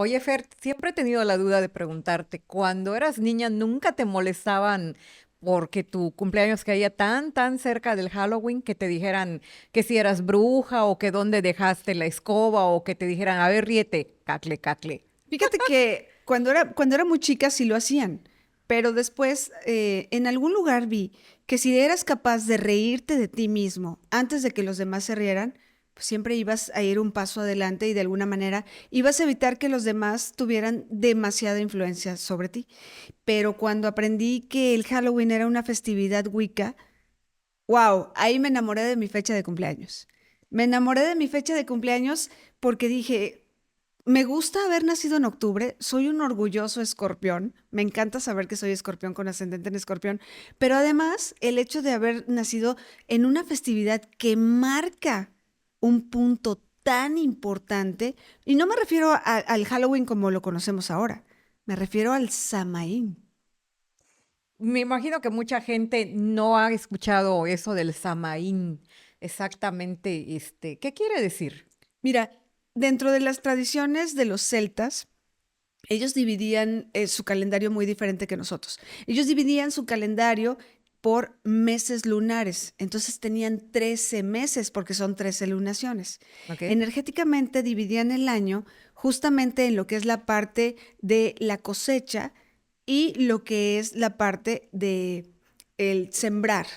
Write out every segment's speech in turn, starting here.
Oye, Fer, siempre he tenido la duda de preguntarte, cuando eras niña, ¿nunca te molestaban porque tu cumpleaños caía tan cerca del Halloween que te dijeran que si eras bruja o que dónde dejaste la escoba o que te dijeran, a ver, ríete, cacle, cacle? Fíjate que cuando era muy chica sí lo hacían, pero después en algún lugar vi que si eras capaz de reírte de ti mismo antes de que los demás se rieran, pues siempre ibas a ir un paso adelante y de alguna manera ibas a evitar que los demás tuvieran demasiada influencia sobre ti. Pero cuando aprendí que el Halloween era una festividad Wicca, wow, ahí me enamoré de mi fecha de cumpleaños. Me enamoré de mi fecha de cumpleaños porque dije, me gusta haber nacido en octubre, soy un orgulloso escorpión, me encanta saber que soy escorpión con ascendente en escorpión, pero además el hecho de haber nacido en una festividad que marca un punto tan importante, y no me refiero al Halloween como lo conocemos ahora, me refiero al Samaín. Me imagino que mucha gente no ha escuchado eso del Samaín. Exactamente, ¿qué quiere decir? Mira, dentro de las tradiciones de los celtas, ellos dividían su calendario muy diferente que nosotros. Ellos dividían su calendario por meses lunares. Entonces tenían 13 meses porque son 13 lunaciones. ¿Ok? Energéticamente dividían el año justamente en lo que es la parte de la cosecha y lo que es la parte de el sembrar.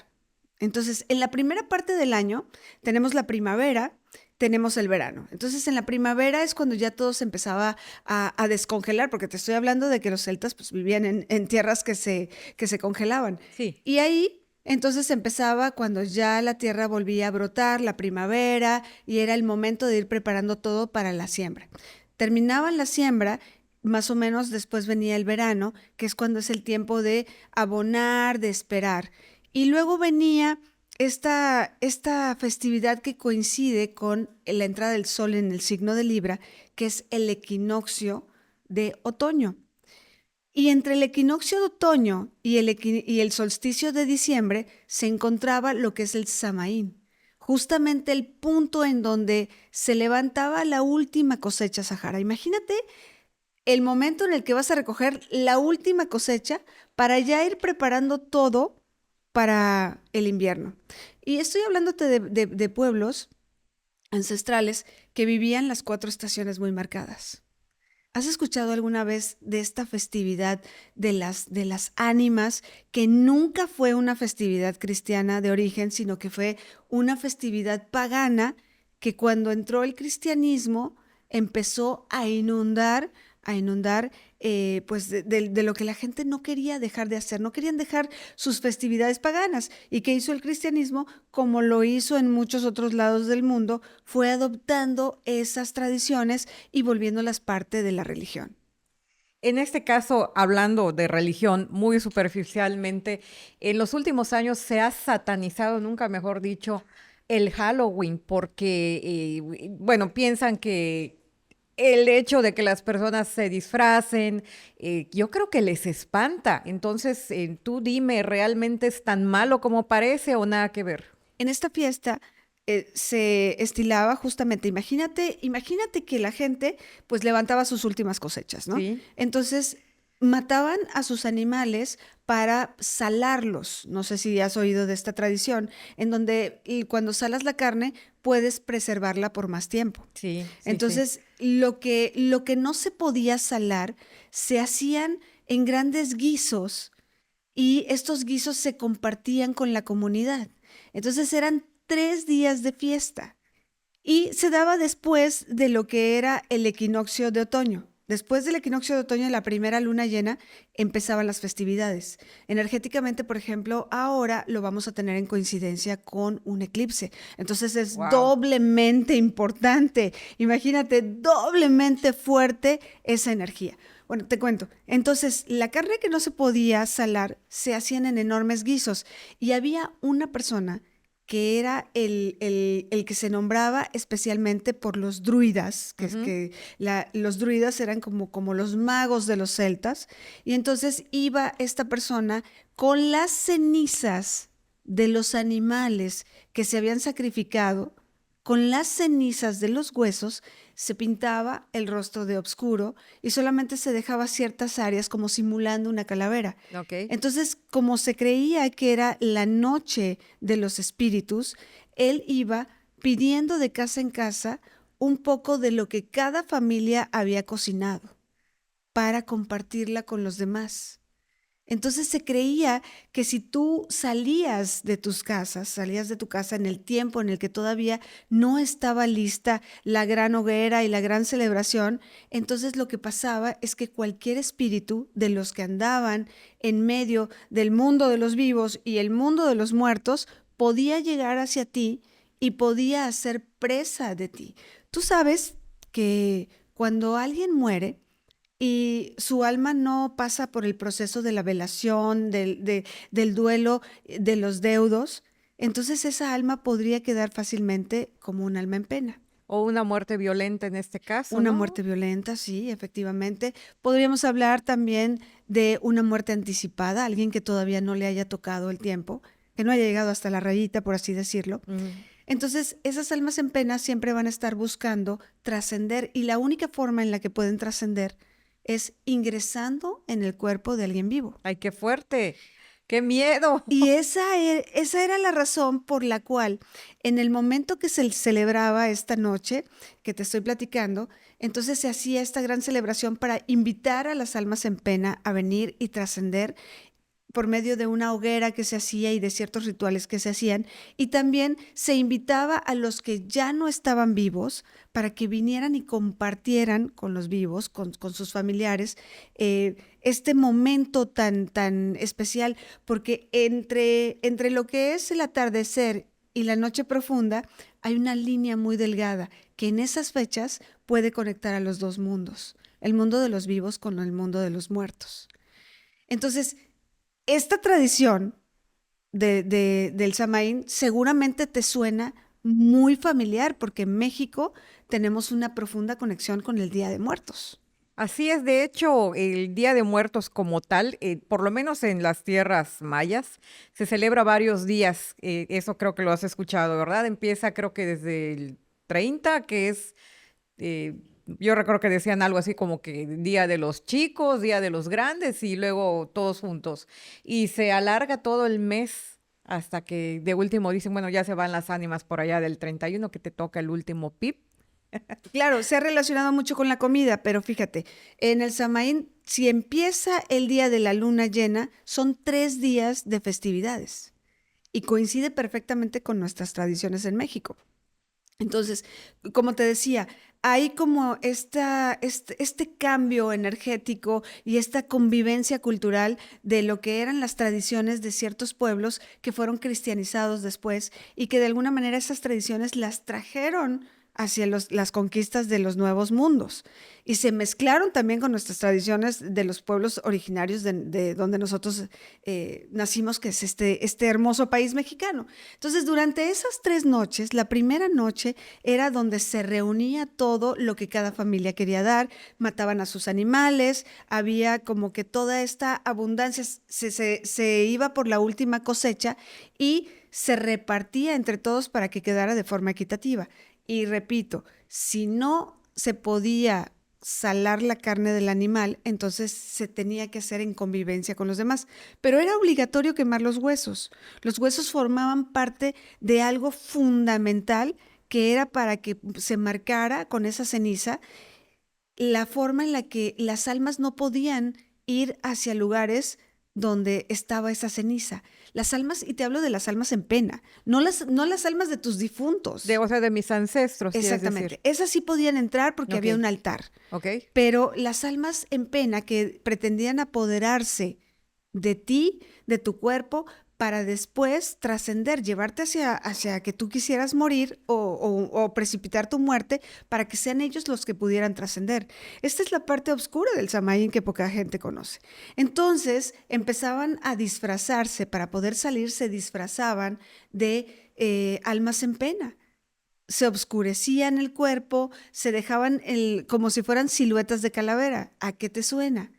Entonces, en la primera parte del año tenemos la primavera, tenemos el verano. Entonces, en la primavera es cuando ya todo se empezaba a descongelar, porque te estoy hablando de que los celtas pues, vivían en tierras que se congelaban. Sí. Y ahí entonces empezaba cuando ya la tierra volvía a brotar, la primavera, y era el momento de ir preparando todo para la siembra. Terminaban la siembra, más o menos después venía el verano, que es cuando es el tiempo de abonar, de esperar. Y luego venía esta festividad que coincide con la entrada del sol en el signo de Libra, que es el equinoccio de otoño. Y entre el equinoccio de otoño y el solsticio de diciembre se encontraba lo que es el Samaín, justamente el punto en donde se levantaba la última cosecha sahara. Imagínate el momento en el que vas a recoger la última cosecha para ya ir preparando todo para el invierno. Y estoy hablándote de pueblos ancestrales que vivían las cuatro estaciones muy marcadas. ¿Has escuchado alguna vez de esta festividad de las ánimas, que nunca fue una festividad cristiana de origen, sino que fue una festividad pagana que cuando entró el cristianismo empezó a inundar pues de lo que la gente no quería dejar de hacer, no querían dejar sus festividades paganas. ¿Y qué hizo el cristianismo? Como lo hizo en muchos otros lados del mundo, fue adoptando esas tradiciones y volviéndolas parte de la religión. En este caso, hablando de religión muy superficialmente, en los últimos años se ha satanizado, nunca mejor dicho, el Halloween, porque, bueno, piensan que el hecho de que las personas se disfracen, yo creo que les espanta. Entonces, tú dime, ¿realmente es tan malo como parece o nada que ver? En esta fiesta se estilaba justamente, imagínate que la gente pues levantaba sus últimas cosechas, ¿no? Sí. Entonces mataban a sus animales para salarlos. No sé si has oído de esta tradición, en donde cuando salas la carne puedes preservarla por más tiempo. Sí, sí, sí. Entonces, lo que no se podía salar se hacían en grandes guisos y estos guisos se compartían con la comunidad. Entonces eran 3 días de fiesta y se daba después de lo que era el equinoccio de otoño. Después del equinoccio de otoño, la primera luna llena, empezaban las festividades. Energéticamente, por ejemplo, ahora lo vamos a tener en coincidencia con un eclipse. Entonces es Wow. doblemente importante. Imagínate, doblemente fuerte esa energía. Bueno, te cuento. Entonces, la carne que no se podía salar se hacían en enormes guisos y había una persona que era el que se nombraba especialmente por los druidas, que es que los druidas eran como los magos de los celtas, y entonces iba esta persona con las cenizas de los animales que se habían sacrificado con las cenizas de los huesos se pintaba el rostro de oscuro y solamente se dejaba ciertas áreas como simulando una calavera. Ok. Entonces, como se creía que era la noche de los espíritus, él iba pidiendo de casa en casa un poco de lo que cada familia había cocinado para compartirla con los demás. Entonces se creía que si tú salías de tus casas, salías de tu casa en el tiempo en el que todavía no estaba lista la gran hoguera y la gran celebración, entonces lo que pasaba es que cualquier espíritu de los que andaban en medio del mundo de los vivos y el mundo de los muertos podía llegar hacia ti y podía hacer presa de ti. Tú sabes que cuando alguien muere, y su alma no pasa por el proceso de la velación, del duelo de los deudos, entonces esa alma podría quedar fácilmente como un alma en pena. O una muerte violenta en este caso, Una ¿no? muerte violenta, sí, efectivamente. Podríamos hablar también de una muerte anticipada, alguien que todavía no le haya tocado el tiempo, que no haya llegado hasta la rayita, por así decirlo. Ujú. Entonces, esas almas en pena siempre van a estar buscando trascender y la única forma en la que pueden trascender es ingresando en el cuerpo de alguien vivo. Ay, qué fuerte. ¡Qué miedo! Y esa era la razón por la cual en el momento que se celebraba esta noche que te estoy platicando, entonces se hacía esta gran celebración para invitar a las almas en pena a venir y trascender por medio de una hoguera que se hacía y de ciertos rituales que se hacían, y también se invitaba a los que ya no estaban vivos para que vinieran y compartieran con los vivos, con sus familiares, este momento tan especial, porque entre lo que es el atardecer y la noche profunda hay una línea muy delgada que en esas fechas puede conectar a los dos mundos, el mundo de los vivos con el mundo de los muertos. Entonces, esta tradición del Samaín seguramente te suena muy familiar porque en México tenemos una profunda conexión con el Día de Muertos. Así es, de hecho, el Día de Muertos como tal, por lo menos en las tierras mayas, se celebra varios días. Eso creo que lo has escuchado, ¿verdad? Empieza creo que desde el 30, que es, eh, yo recuerdo que decían algo así como que Día de los chicos, Día de los grandes y luego todos juntos. Y se alarga todo el mes hasta que de último dicen, bueno, ya se van las ánimas por allá del 31 que te toca el último pip. Claro, se ha relacionado mucho con la comida, pero fíjate, en el Samaín, si empieza el día de la luna llena, son 3 días de festividades y coincide perfectamente con nuestras tradiciones en México. Entonces, como te decía, hay como este cambio energético y esta convivencia cultural de lo que eran las tradiciones de ciertos pueblos que fueron cristianizados después y que de alguna manera esas tradiciones las trajeron hacia las conquistas de los nuevos mundos y se mezclaron también con nuestras tradiciones de los pueblos originarios de donde nosotros nacimos, que es este hermoso país mexicano. Entonces, durante esas 3 noches, la primera noche era donde se reunía todo lo que cada familia quería dar, mataban a sus animales, había como que toda esta abundancia, se iba por la última cosecha y se repartía entre todos para que quedara de forma equitativa. Y repito, si no se podía salar la carne del animal, entonces se tenía que hacer en convivencia con los demás. Pero era obligatorio quemar los huesos. Los huesos formaban parte de algo fundamental que era para que se marcara con esa ceniza la forma en la que las almas no podían ir hacia lugares donde estaba esa ceniza. Las almas, y te hablo de las almas en pena, no las almas de tus difuntos. O sea, de mis ancestros, quieres Exactamente. decir. Esas sí podían entrar porque Ok, había un altar. ok. Pero las almas en pena que pretendían apoderarse de ti, de tu cuerpo, para después trascender, llevarte hacia que tú quisieras morir o precipitar tu muerte para que sean ellos los que pudieran trascender. Esta es la parte oscura del Samaín que poca gente conoce. Entonces empezaban a disfrazarse, para poder salir se disfrazaban de almas en pena. Se obscurecían el cuerpo, se dejaban como si fueran siluetas de calavera. ¿A qué te suena?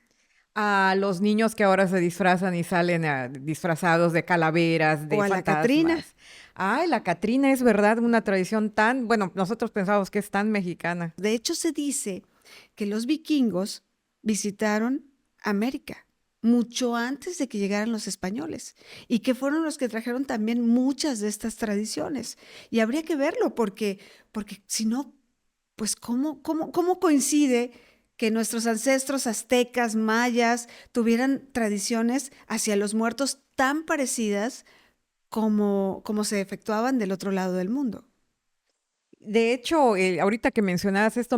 A los niños que ahora se disfrazan y salen disfrazados de calaveras, O de a la Catrina. fantasmas. Ay, la Catrina es verdad una tradición tan, bueno, nosotros pensamos que es tan mexicana. De hecho, se dice que los vikingos visitaron América mucho antes de que llegaran los españoles y que fueron los que trajeron también muchas de estas tradiciones. Y habría que verlo porque si no, pues ¿cómo coincide que nuestros ancestros aztecas, mayas, tuvieran tradiciones hacia los muertos tan parecidas como se efectuaban del otro lado del mundo? De hecho, ahorita que mencionabas esto,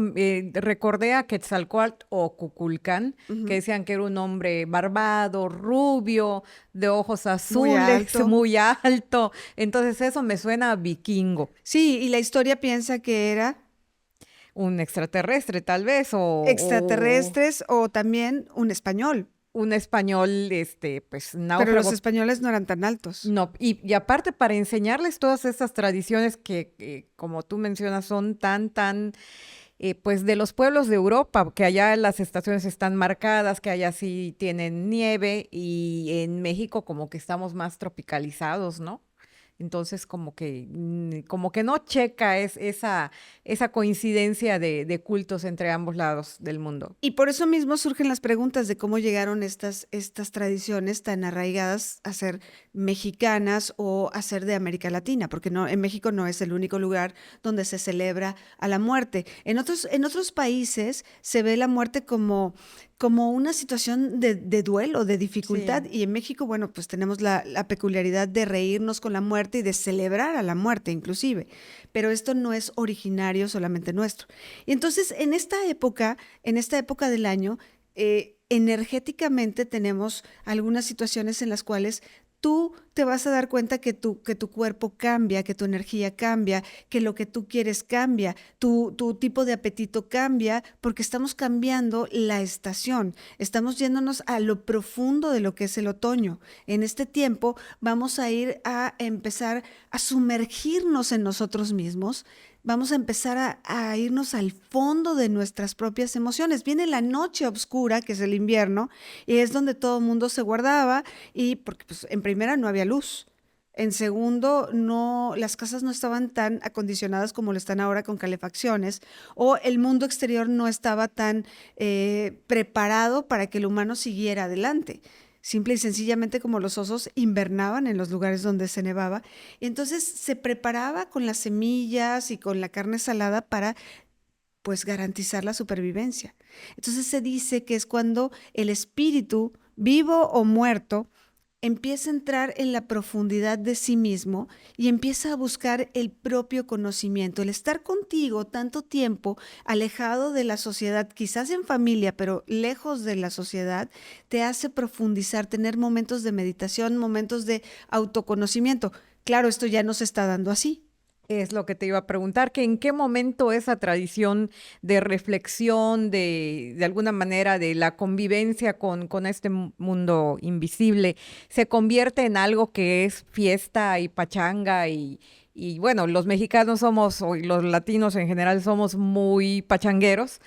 recordé a Quetzalcóatl o Cuculcán, que Ujú. decían que era un hombre barbado, rubio, de ojos Muy azules, alto. muy alto. Entonces eso me suena a vikingo, Sí, y la historia piensa que era un extraterrestre tal vez, o extraterrestres o también un español, un español, pues pero los náufrago. españoles no eran tan altos. No, y aparte para enseñarles todas estas tradiciones que, como tú mencionas, son tan, pues de los pueblos de Europa, que allá las estaciones están marcadas, que allá sí tienen nieve y en México como que estamos más tropicalizados, ¿no? Entonces como que no checa esa coincidencia de cultos entre ambos lados del mundo. Y por eso mismo surgen las preguntas de cómo llegaron estas tradiciones tan arraigadas a ser mexicanas o a ser de América Latina, porque no, en México no es el único lugar donde se celebra a la muerte. En otros países se ve la muerte como una situación de duelo, de dificultad, Sí. y en México, bueno, pues tenemos la peculiaridad de reírnos con la muerte y de celebrar a la muerte inclusive, pero esto no es originario solamente nuestro. Y entonces, en esta época del año, energéticamente tenemos algunas situaciones en las cuales tú te vas a dar cuenta que tu cuerpo cambia, que tu energía cambia, que lo que tú quieres cambia, tu tipo de apetito cambia, porque estamos cambiando la estación, estamos yéndonos a lo profundo de lo que es el otoño. En este tiempo vamos a ir a empezar a sumergirnos en nosotros mismos. Vamos a empezar a irnos al fondo de nuestras propias emociones. Viene la noche oscura, que es el invierno, y es donde todo el mundo se guardaba, y porque pues, en primera no había luz. En segundo, no, las casas no estaban tan acondicionadas como lo están ahora con calefacciones, o el mundo exterior no estaba tan preparado para que el humano siguiera adelante. Simple y sencillamente como los osos invernaban en los lugares donde se nevaba. Y entonces se preparaba con las semillas y con la carne salada para pues garantizar la supervivencia. Entonces se dice que es cuando el espíritu, vivo o muerto, empieza a entrar en la profundidad de sí mismo y empieza a buscar el propio conocimiento. El estar contigo tanto tiempo alejado de la sociedad, quizás en familia, pero lejos de la sociedad, te hace profundizar, tener momentos de meditación, momentos de autoconocimiento. Claro, esto ya no se está dando así. Es lo que te iba a preguntar, que en qué momento esa tradición de reflexión, de alguna manera, de la convivencia con este mundo invisible, se convierte en algo que es fiesta y pachanga y bueno, los mexicanos somos, o los latinos en general somos muy pachangueros,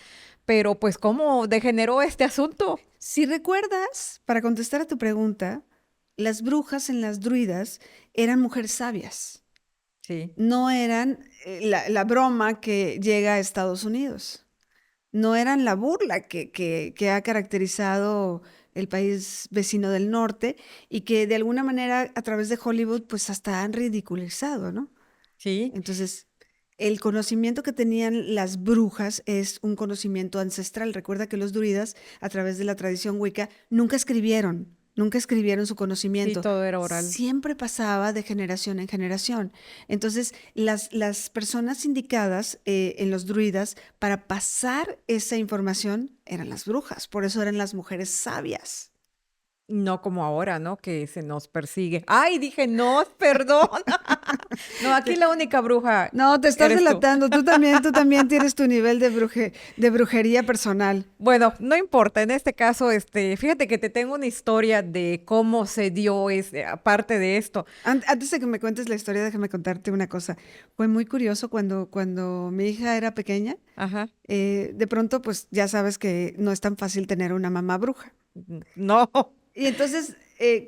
pero pues ¿cómo degeneró este asunto? Si recuerdas, para contestar a tu pregunta, las brujas en las druidas eran mujeres sabias. Sí. No eran la broma que llega a Estados Unidos. No eran la burla que ha caracterizado el país vecino del norte y que de alguna manera a través de Hollywood pues hasta han ridiculizado, ¿no? Sí. Entonces, el conocimiento que tenían las brujas es un conocimiento ancestral. Recuerda que los druidas, a través de la tradición wicca, nunca escribieron su Sí, conocimiento. todo era oral. Siempre pasaba de generación en generación. Entonces, las personas indicadas en los druidas para pasar esa información eran las brujas. Por eso eran las mujeres sabias. No como ahora, ¿no? Que se nos persigue. Ay, dije, no, perdón. No, aquí la única bruja No, te estás eres tú. delatando. Tú también tienes tu nivel de brujería personal. Bueno, no importa. En este caso, fíjate que te tengo una historia de cómo se dio, aparte de esto. Antes de que me cuentes la historia, déjame contarte una cosa. Fue muy curioso cuando mi hija era pequeña. Ajá. De pronto, pues ya sabes que no es tan fácil tener una mamá bruja. No. Y entonces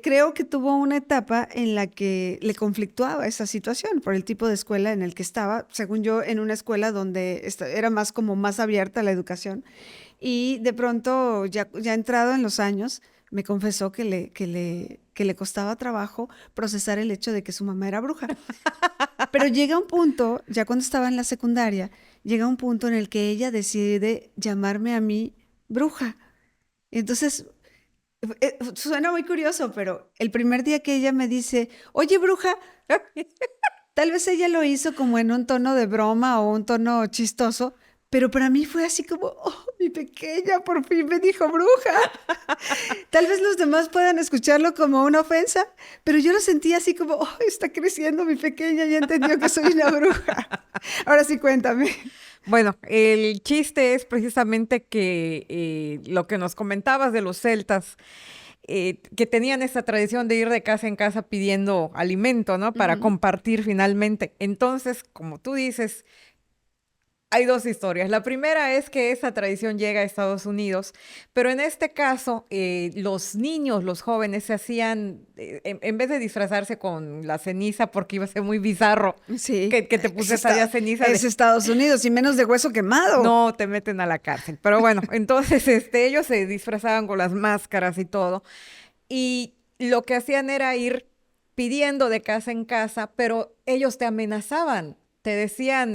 creo que tuvo una etapa en la que le conflictuaba esa situación por el tipo de escuela en el que estaba, según yo, en una escuela donde era más como más abierta la educación. Y de pronto, ya entrado en los años, me confesó que le costaba trabajo procesar el hecho de que su mamá era bruja. Pero llega un punto, ya cuando estaba en la secundaria, llega un punto en el que ella decide llamarme a mí bruja. Entonces, suena muy curioso, pero el primer día que ella me dice, oye, bruja, tal vez ella lo hizo como en un tono de broma o un tono chistoso, pero para mí fue así como, oh, mi pequeña, por fin me dijo bruja. Tal vez los demás puedan escucharlo como una ofensa, pero yo lo sentí así como, oh, está creciendo mi pequeña, ya entendió que soy una bruja. Ahora sí, cuéntame. Bueno, el chiste es precisamente que lo que nos comentabas de los celtas, que tenían esta tradición de ir de casa en casa pidiendo alimento, ¿no? Para Ujú. compartir finalmente. Entonces, como tú dices, hay dos historias. La primera es que esa tradición llega a Estados Unidos, pero en este caso los niños, los jóvenes, se hacían, en vez de disfrazarse con la ceniza, porque iba a ser muy bizarro Sí, que te pusieras allá ceniza es de... Estados Unidos y menos de hueso quemado. No, te meten a la cárcel. Pero bueno, entonces ellos se disfrazaban con las máscaras y todo. Y lo que hacían era ir pidiendo de casa en casa, pero ellos te amenazaban. Te decían,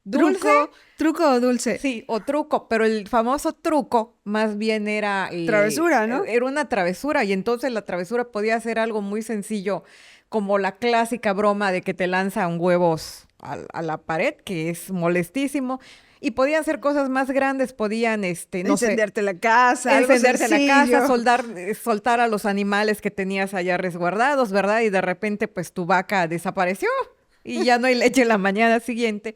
dulce. Truco o dulce. Sí, o truco, pero el famoso truco más bien era, Travesura, ¿no? era una travesura y entonces la travesura podía ser algo muy sencillo, como la clásica broma de que te lanzan huevos a la pared, que es molestísimo, y podían ser cosas más grandes, podían, no sé, Encenderte la casa, algo encenderte la casa, sencillo. soltar a los animales que tenías allá resguardados, ¿verdad? Y de repente, pues tu vaca desapareció y ya no hay leche la mañana siguiente.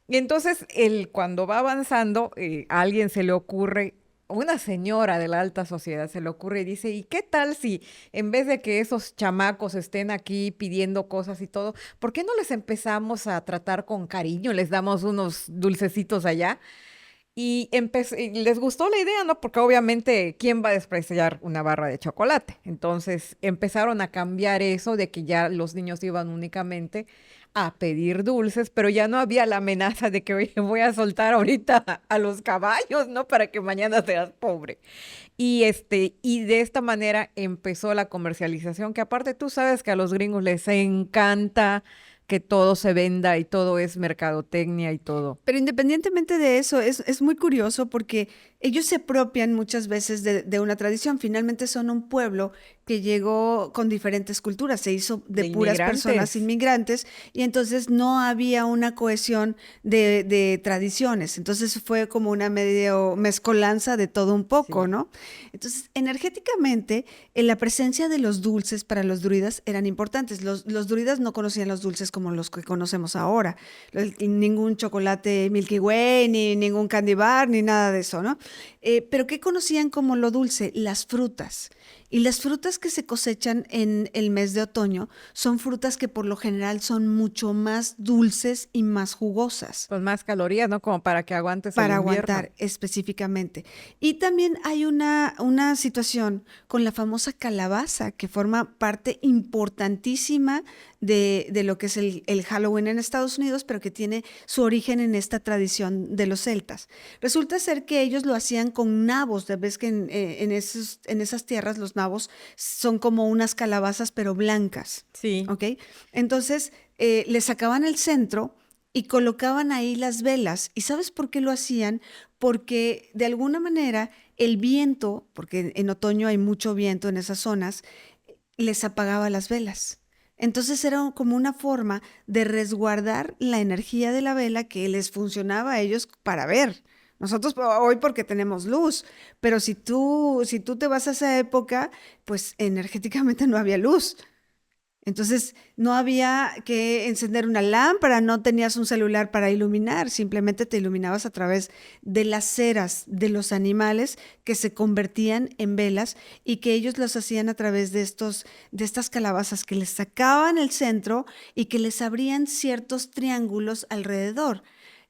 Y entonces, cuando va avanzando, a alguien se le ocurre, una señora de la alta sociedad se le ocurre y dice, ¿y qué tal si en vez de que esos chamacos estén aquí pidiendo cosas y todo, ¿por qué no les empezamos a tratar con cariño? Les damos unos dulcecitos allá. Y les gustó la idea, ¿no? Porque obviamente, ¿quién va a despreciar una barra de chocolate? Entonces empezaron a cambiar eso de que ya los niños iban únicamente a pedir dulces, pero ya no había la amenaza de que, oye, voy a soltar ahorita a los caballos, ¿no? Para que mañana seas pobre. Y de esta manera empezó la comercialización, que aparte tú sabes que a los gringos les encanta que todo se venda y todo es mercadotecnia y todo. Pero independientemente de eso, es muy curioso porque ellos se apropian muchas veces de una tradición. Finalmente son un pueblo que llegó con diferentes culturas, se hizo de De puras personas inmigrantes. inmigrantes y entonces no había una cohesión de tradiciones. Entonces fue como una medio mezcolanza de todo un poco, Sí. ¿no? Entonces, energéticamente, la presencia de los dulces para los druidas eran importantes. Los druidas no conocían los dulces como los que conocemos ahora. Ningún chocolate Milky Way, ni ningún candy bar, ni nada de eso, ¿no? Pero ¿qué conocían como lo dulce? Las frutas. Y las frutas que se cosechan en el mes de otoño son frutas que por lo general son mucho más dulces y más jugosas Con más calorías, ¿no? Como para que aguantes el para invierno. aguantar específicamente. Y también hay una situación con la famosa calabaza, que forma parte importantísima de lo que es el Halloween en Estados Unidos, pero que tiene su origen en esta tradición de los celtas. Resulta ser que ellos lo hacían con nabos, de vez que en esas tierras los nabos son como unas calabazas, pero blancas, Sí. ¿ok? Entonces, le sacaban el centro y colocaban ahí las velas. ¿Y sabes por qué lo hacían? Porque de alguna manera el viento, porque en otoño hay mucho viento en esas zonas, les apagaba las velas. Entonces era como una forma de resguardar la energía de la vela que les funcionaba a ellos para ver. Nosotros hoy porque tenemos luz, pero si tú te vas a esa época, pues energéticamente no había luz. Entonces, no había que encender una lámpara, no tenías un celular para iluminar, simplemente te iluminabas a través de las ceras de los animales que se convertían en velas y que ellos los hacían a través de estas calabazas que les sacaban el centro y que les abrían ciertos triángulos alrededor.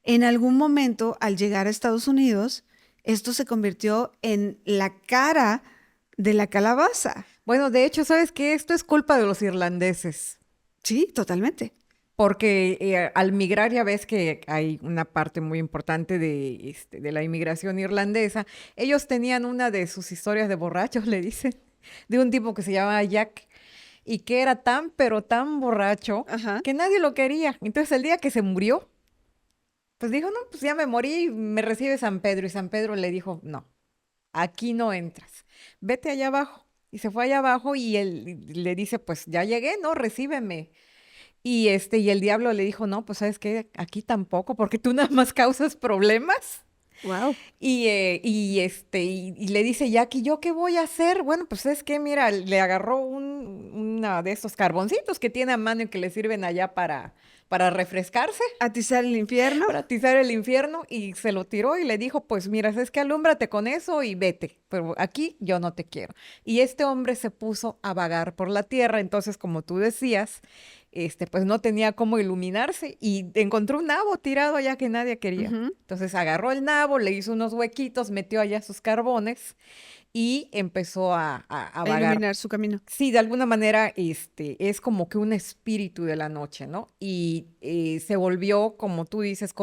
En algún momento, al llegar a Estados Unidos, esto se convirtió en la cara de la calabaza. Bueno, de hecho, ¿sabes qué? Esto es culpa de los irlandeses. Sí, totalmente. Porque al migrar ya ves que hay una parte muy importante de la inmigración irlandesa. Ellos tenían una de sus historias de borrachos, le dicen, de un tipo que se llamaba Jack y que era tan, pero tan borracho Ajá. que nadie lo quería. Entonces el día que se murió, pues dijo, no, pues ya me morí, me recibe San Pedro. Y San Pedro le dijo, no, aquí no entras, vete allá abajo. Y se fue allá abajo y él le dice, pues ya llegué, no, recíbeme. Y el diablo le dijo, no, pues sabes qué, aquí tampoco, porque tú nada más causas problemas. Wow. Y le dice Jackie, ¿yo qué voy a hacer? Bueno, pues es que, mira, le agarró una de estos carboncitos que tiene a mano y que le sirven allá para refrescarse, Atizar el infierno. para atizar el infierno, y se lo tiró y le dijo, pues mira, es que alúmbrate con eso y vete, pero aquí yo no te quiero. Y este hombre se puso a vagar por la tierra, entonces, como tú decías, pues no tenía cómo iluminarse y encontró un nabo tirado allá que nadie quería. Ujú. Entonces agarró el nabo, le hizo unos huequitos, metió allá sus carbones y empezó a A vagar. iluminar su camino. Sí, de alguna manera, es como que un espíritu de la noche, ¿no? Y se volvió, como tú dices,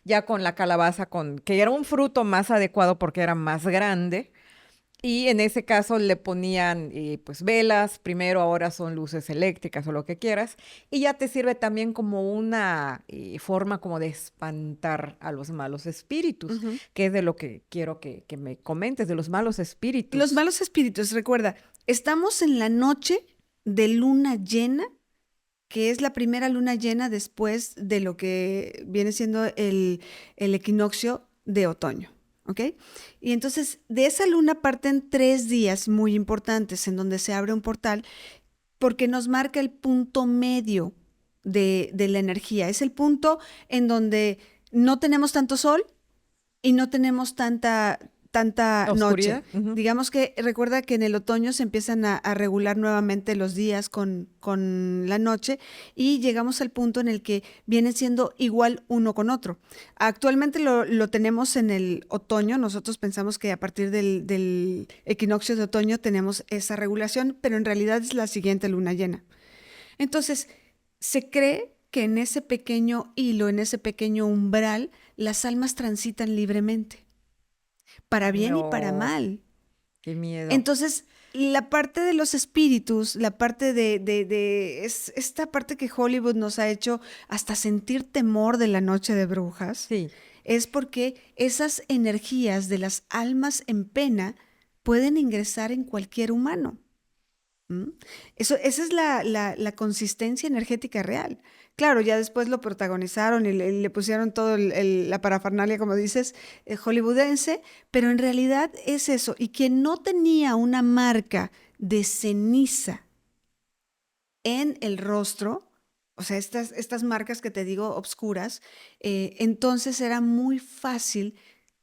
ya con la calabaza, que era un fruto más adecuado porque era más grande. Y en ese caso le ponían pues velas, primero ahora son luces eléctricas o lo que quieras, y ya te sirve también como una forma como de espantar a los malos espíritus, Ujú. que es de lo que quiero que me comentes, de los malos Los espíritus. malos espíritus, recuerda, estamos en la noche de luna llena, que es la primera luna llena después de lo que viene siendo el equinoccio de otoño, ¿ok? Y entonces de esa luna parten 3 días muy importantes en donde se abre un portal porque nos marca el punto medio de la energía. Es el punto en donde no tenemos tanto sol y no tenemos tanta noche. Oscuridad. Ujú. Digamos que recuerda que en el otoño se empiezan a regular nuevamente los días con la noche y llegamos al punto en el que viene siendo igual uno con otro. Actualmente lo tenemos en el otoño, nosotros pensamos que a partir del equinoccio de otoño tenemos esa regulación, pero en realidad es la siguiente luna llena. Entonces, se cree que en ese pequeño hilo, en ese pequeño umbral, las almas transitan libremente, para bien y para No, mal. qué miedo. Entonces, la parte de los espíritus, la parte es esta parte que Hollywood nos ha hecho hasta sentir temor de la noche de brujas, Sí. es porque esas energías de las almas en pena pueden ingresar en cualquier humano. ¿Mm? Esa es la consistencia energética real. Claro, ya después lo protagonizaron y le pusieron todo la parafernalia, como dices, hollywoodense, pero en realidad es eso. Y quien no tenía una marca de ceniza en el rostro, o sea, estas marcas que te digo obscuras, entonces era muy fácil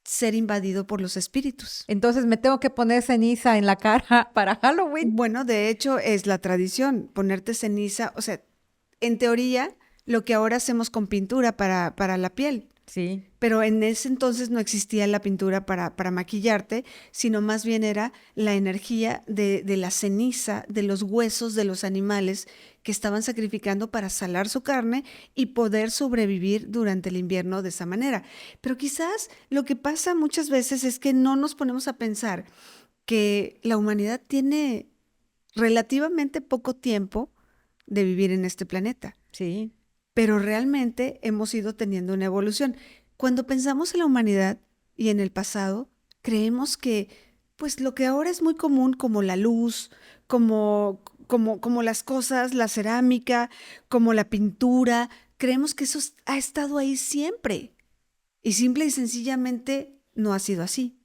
ser invadido por los espíritus. Entonces me tengo que poner ceniza en la cara para Halloween. Bueno, de hecho es la tradición, ponerte ceniza, o sea, en teoría, lo que ahora hacemos con pintura para la piel, Sí. pero en ese entonces no existía la pintura para maquillarte, sino más bien era la energía de la ceniza, de los huesos de los animales que estaban sacrificando para salar su carne y poder sobrevivir durante el invierno de esa manera. Pero quizás lo que pasa muchas veces es que no nos ponemos a pensar que la humanidad tiene relativamente poco tiempo de vivir en este planeta, Sí. pero realmente hemos ido teniendo una evolución. Cuando pensamos en la humanidad y en el pasado, creemos que pues lo que ahora es muy común, como la luz, como las cosas, la cerámica, como la pintura, creemos que eso ha estado ahí siempre y simple y sencillamente no ha sido así.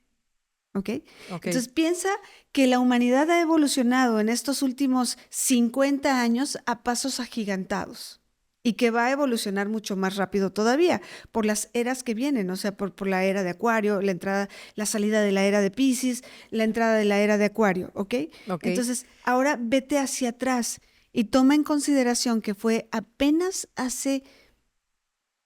¿Ok? Ok. Entonces piensa que la humanidad ha evolucionado en estos últimos 50 años a pasos agigantados y que va a evolucionar mucho más rápido todavía por las eras que vienen, o sea, por la era de Acuario, la salida de la era de Piscis, la entrada de la era de Acuario, ¿ok? Ok. Entonces, ahora vete hacia atrás y toma en consideración que fue apenas hace,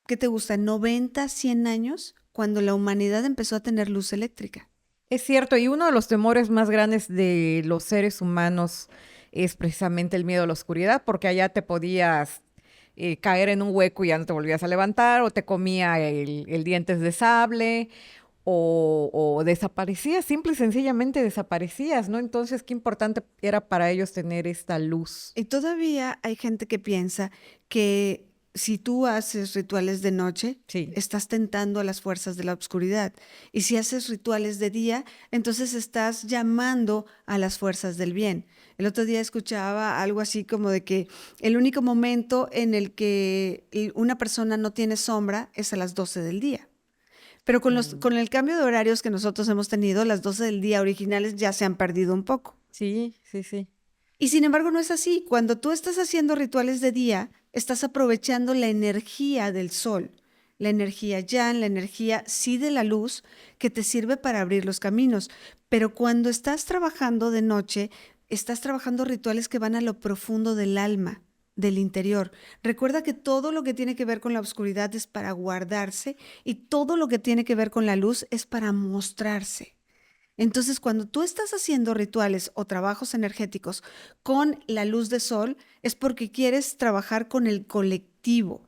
¿qué te gusta? 90, 100 años cuando la humanidad empezó a tener luz eléctrica. Es cierto, y uno de los temores más grandes de los seres humanos es precisamente el miedo a la oscuridad, porque allá te podías caer en un hueco y ya no te volvías a levantar, o te comía el dientes de sable, o desaparecías, simple y sencillamente desaparecías, ¿no? Entonces, qué importante era para ellos tener esta luz. Y todavía hay gente que piensa que si tú haces rituales de noche, Sí. estás tentando a las fuerzas de la oscuridad. Y si haces rituales de día, entonces estás llamando a las fuerzas del bien. El otro día escuchaba algo así como de que el único momento en el que una persona no tiene sombra es a las 12 del día. Pero con el cambio de horarios que nosotros hemos tenido, las 12 del día originales ya se han perdido un poco. Sí, sí, sí. Y sin embargo no es así. Cuando tú estás haciendo rituales de día, estás aprovechando la energía del sol, la energía yan, la energía sí de la luz que te sirve para abrir los caminos. Pero cuando estás trabajando de noche, estás trabajando rituales que van a lo profundo del alma, del interior. Recuerda que todo lo que tiene que ver con la oscuridad es para guardarse y todo lo que tiene que ver con la luz es para mostrarse. Entonces, cuando tú estás haciendo rituales o trabajos energéticos con la luz de sol, es porque quieres trabajar con el colectivo.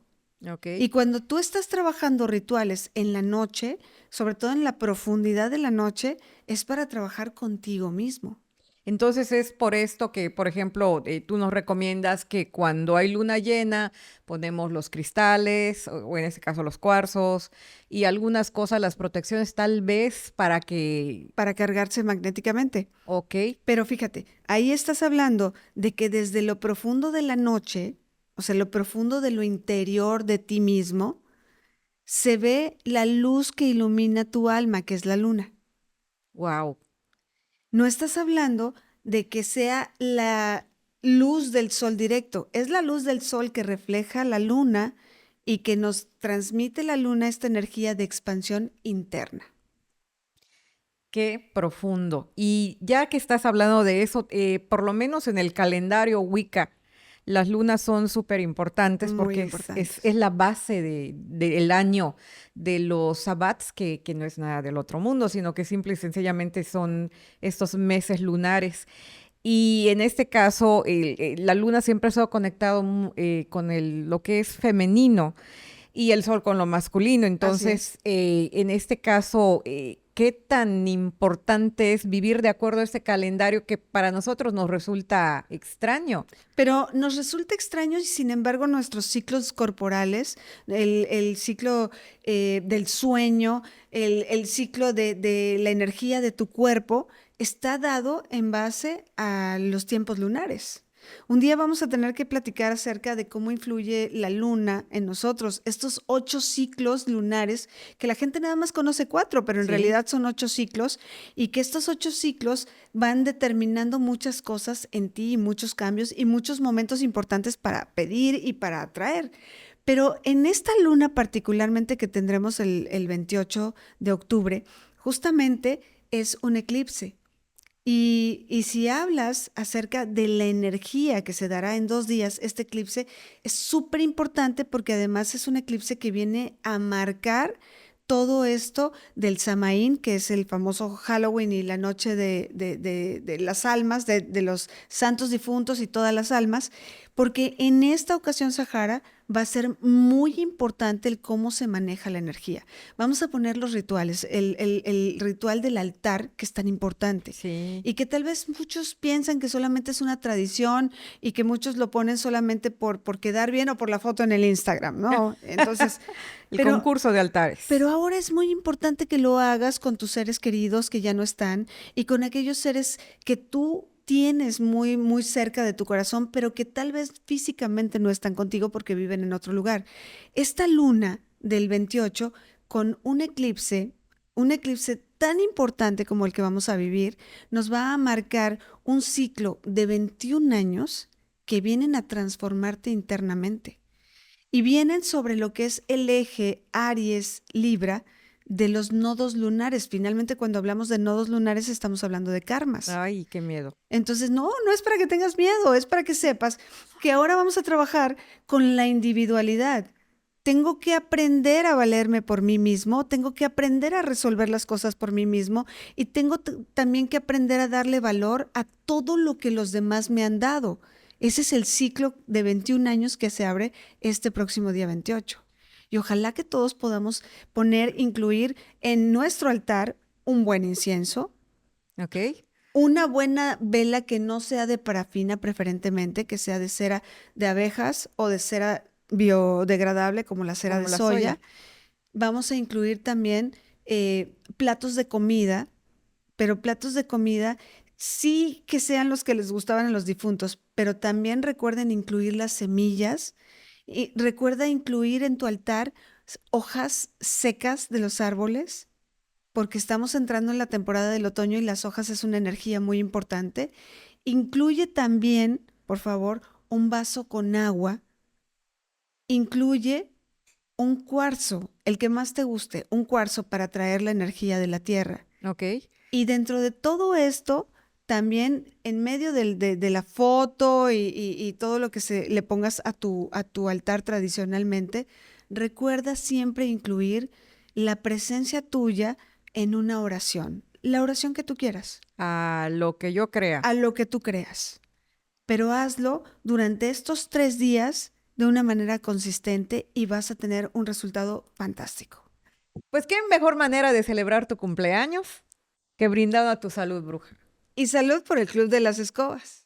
Ok. Y cuando tú estás trabajando rituales en la noche, sobre todo en la profundidad de la noche, es para trabajar contigo mismo. Entonces es por esto que, por ejemplo, tú nos recomiendas que cuando hay luna llena ponemos los cristales, o en este caso los cuarzos, y algunas cosas, las protecciones tal vez para que... Para cargarse magnéticamente. Ok, Pero fíjate, ahí estás hablando de que desde lo profundo de la noche, o sea, lo profundo de lo interior de ti mismo, se ve la luz que ilumina tu alma, que es la luna. wow. No estás hablando de que sea la luz del sol directo, es la luz del sol que refleja la luna y que nos transmite la luna esta energía de expansión interna. Qué profundo. Y ya que estás hablando de eso, por lo menos en el calendario Wicca, las lunas son súper importantes Muy porque importantes. es la base del año de los sabbats, que no es nada del otro mundo, sino que simple y sencillamente son estos meses lunares. Y en este caso, la luna siempre ha estado conectado con lo que es femenino y el sol con lo masculino. Así es. Entonces, en este caso, ¿qué tan importante es vivir de acuerdo a este calendario que para nosotros nos resulta extraño? Pero nos resulta extraño y sin embargo nuestros ciclos corporales, el ciclo del sueño, el ciclo de la energía de tu cuerpo, está dado en base a los tiempos lunares. Un día vamos a tener que platicar acerca de cómo influye la luna en nosotros, estos 8 ciclos lunares, que la gente nada más conoce 4, pero en Sí. realidad son 8 ciclos, y que estos 8 ciclos van determinando muchas cosas en ti y muchos cambios y muchos momentos importantes para pedir y para atraer. Pero en esta luna particularmente que tendremos el 28 de octubre, justamente es un eclipse. Y si hablas acerca de la energía que se dará en 2 días, este eclipse es súper importante porque además es un eclipse que viene a marcar todo esto del Samaín, que es el famoso Halloween y la noche de las almas, de los santos difuntos y todas las almas, porque en esta ocasión, Sahara, va a ser muy importante el cómo se maneja la energía. Vamos a poner los rituales, el ritual del altar, que es tan importante, Sí. y que tal vez muchos piensan que solamente es una tradición y que muchos lo ponen solamente por quedar bien o por la foto en el Instagram, ¿no? Entonces, El pero concurso de altares. pero ahora es muy importante que lo hagas con tus seres queridos que ya no están y con aquellos seres que tú tienes muy, muy cerca de tu corazón, pero que tal vez físicamente no están contigo porque viven en otro lugar. Esta luna del 28, con un eclipse tan importante como el que vamos a vivir, nos va a marcar un ciclo de 21 años que vienen a transformarte internamente. Y vienen sobre lo que es el eje Aries-Libra de los nodos lunares. Finalmente, cuando hablamos de nodos lunares, estamos hablando de karmas. Ay, qué miedo. Entonces, no es para que tengas miedo, es para que sepas que ahora vamos a trabajar con la individualidad. Tengo que aprender a valerme por mí mismo, tengo que aprender a resolver las cosas por mí mismo y tengo también que aprender a darle valor a todo lo que los demás me han dado. Ese es el ciclo de 21 años que se abre este próximo día 28. Y ojalá que todos podamos incluir en nuestro altar un buen incienso, ¿Ok? una buena vela que no sea de parafina preferentemente, que sea de cera de abejas o de cera biodegradable como la cera Como de la soya. soya. Vamos a incluir también platos de comida, pero platos de comida sí que sean los que les gustaban a los difuntos, pero también recuerden incluir las semillas y recuerda incluir en tu altar hojas secas de los árboles, porque estamos entrando en la temporada del otoño y las hojas es una energía muy importante. Incluye también, por favor, un vaso con agua. Incluye un cuarzo, el que más te guste, un cuarzo para traer la energía de la tierra. ¿Ok? Y dentro de todo esto, también en medio de la foto y todo lo que le pongas a tu altar tradicionalmente, recuerda siempre incluir la presencia tuya en una oración, la oración que tú quieras, A lo que yo crea. a lo que tú creas, pero hazlo durante estos 3 días de una manera consistente y vas a tener un resultado fantástico. Pues qué mejor manera de celebrar tu cumpleaños que brindando a tu salud, bruja. Y salud por el Club de las Escobas.